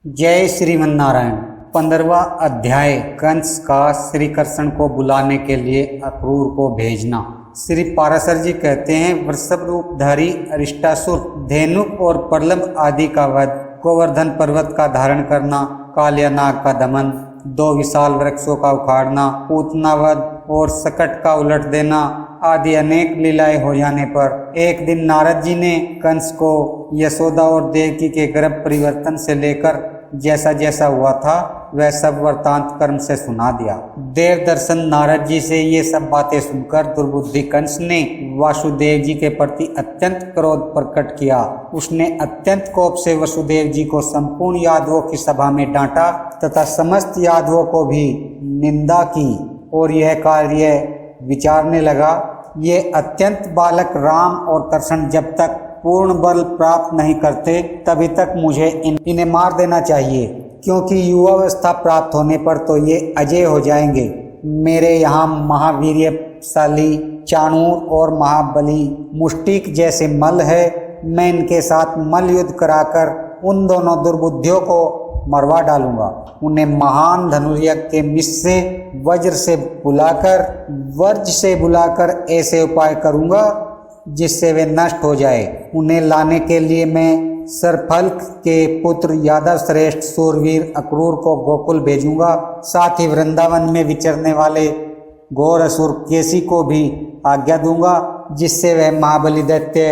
जय श्रीमन्नारायण। 15वां अध्याय कंस का श्री कृष्ण को बुलाने के लिए अक्रूर को भेजना। श्री पाराशर जी कहते हैं, वृषभ रूपधारी अरिष्टासुर, धेनुक और प्रलंब आदि का वध, गोवर्धन पर्वत का धारण करना, कालिया नाग का दमन, 2 विशाल वृक्षों का उखाड़ना, पूतना वध और सकट का उलट देना आदि अनेक लीलाएं हो जाने पर एक दिन नारद जी ने कंस को यशोदा और देवकी के गर्भ परिवर्तन से लेकर जैसा जैसा हुआ था वह सब वृतांत कर्म से सुना दिया। देव दर्शन नारद जी से ये सब बातें सुनकर दुर्बुद्धि कंस ने वासुदेव जी के प्रति अत्यंत क्रोध प्रकट किया। उसने अत्यंत कोप से वसुदेव जी को संपूर्ण यादवों की सभा में डांटा तथा समस्त यादवों को भी निंदा की और यह कार्य विचारने लगा, ये अत्यंत बालक राम और कृष्ण जब तक पूर्ण बल प्राप्त नहीं करते तभी तक मुझे इन्हें मार देना चाहिए, क्योंकि युवावस्था प्राप्त होने पर तो ये अजय हो जाएंगे। मेरे यहाँ महावीर्यशाली चाणूर और महाबली मुष्टिक जैसे मल्ल है। मैं इनके साथ मल्ल युद्ध कराकर उन दोनों दुर्बुद्धियों को मरवा डालूंगा। उन्हें महान धनुर्यज्ञ के मिश से वज्र से बुलाकर ऐसे उपाय करूंगा जिससे वे नष्ट हो जाए। उन्हें लाने के लिए मैं सरफल के पुत्र यादव श्रेष्ठ सूरवीर अक्रूर को गोकुल भेजूंगा। साथ ही वृंदावन में विचरने वाले घोर असुर केसी को भी आज्ञा दूंगा, जिससे वह महाबली दैत्य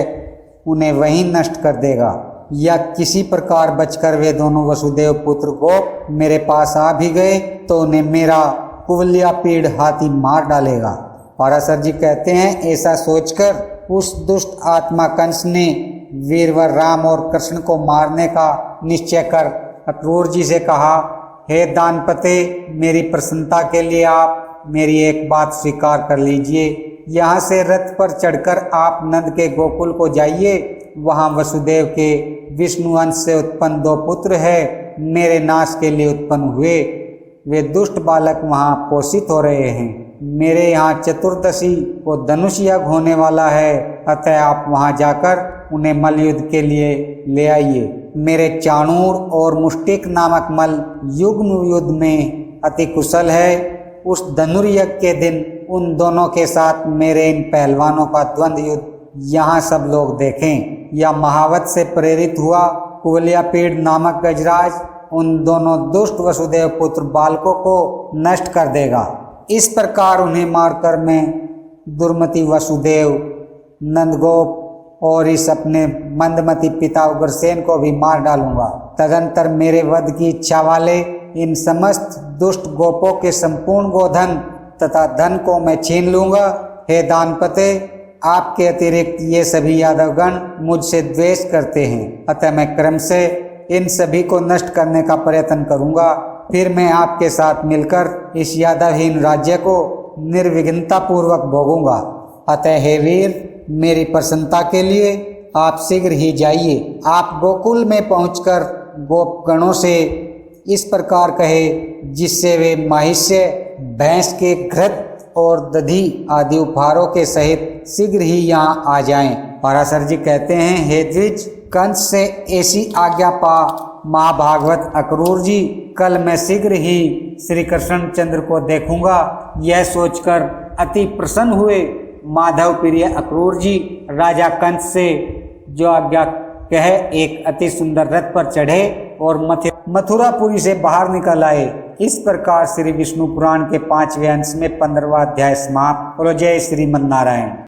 उन्हें वहीं नष्ट कर देगा। या किसी प्रकार बचकर वे दोनों वसुदेव पुत्र को मेरे पास आ भी गए तो उन्हें मेरा कुवल्या पीड़ हाथी मार डालेगा। पाराशर जी कहते हैं, ऐसा सोचकर उस दुष्ट आत्मा कंस ने वीरवर राम और कृष्ण को मारने का निश्चय कर अक्रूर जी से कहा, हे दानपते, मेरी प्रसन्नता के लिए आप मेरी एक बात स्वीकार कर लीजिए। यहाँ से रथ पर चढ़कर आप नंद के गोकुल को जाइए। वहाँ वसुदेव के विष्णु अंश से उत्पन्न 2 पुत्र है, मेरे नाश के लिए उत्पन्न हुए। वे दुष्ट बालक वहाँ पोषित हो रहे हैं। मेरे यहाँ चतुर्दशी को धनुष यज्ञ होने वाला है, अतः आप वहाँ जाकर उन्हें मल्ल युद्ध के लिए ले आइए। मेरे चाणूर और मुष्टिक नामक मल्ल युग्म युद्ध में अति कुशल है। उस धनुर्यज्ञ के दिन उन दोनों के साथ मेरे इन पहलवानों का द्वंद्व युद्ध यहाँ सब लोग देखें। या महावत से प्रेरित हुआ कुवल्या पीड़ नामक गजराज उन दोनों दुष्ट वसुदेव पुत्र बालकों को नष्ट कर देगा। इस प्रकार उन्हें मारकर मैं दुर्मति वसुदेव, नंदगोप और इस अपने मंदमती पिता उग्रसेन को भी मार डालूंगा। तदंतर मेरे वध की इच्छा वाले इन समस्त दुष्ट गोपों के संपूर्ण गोधन तथा धन को मैं छीन लूंगा। हे दानपते, आपके अतिरिक्त ये सभी यादवगण मुझसे द्वेष करते हैं, अतः मैं क्रम से इन सभी को नष्ट करने का प्रयत्न करूंगा। फिर मैं आपके साथ मिलकर इस यादवहीन राज्य को निर्विघ्नता पूर्वक भोगूंगा। अतः हे वीर, मेरी प्रसन्नता के लिए आप शीघ्र ही जाइए। आप गोकुल में पहुंचकर गोपगणों से इस प्रकार कहे, जिससे वे महिष्य, भैंस के घृत और दधी आदि उपहारों के सहित शीघ्र ही यहाँ आ जाएं। पाराशर जी कहते हैं, हे द्विज, कंस से ऐसी आज्ञा पा महाभागवत अक्रूर जी, कल मैं शीघ्र ही श्री कृष्ण चंद्र को देखूंगा। यह सोचकर अति प्रसन्न हुए माधव प्रिय अक्रूर जी राजा कंस से जो आज्ञा कह एक अति सुंदर रथ पर चढ़े और मथुरापुरी से बाहर निकल आए। इस प्रकार श्री विष्णु पुराण के 5वें अंश में 15वां अध्याय समाप्त। बोलो जय श्रीमन्नारायण।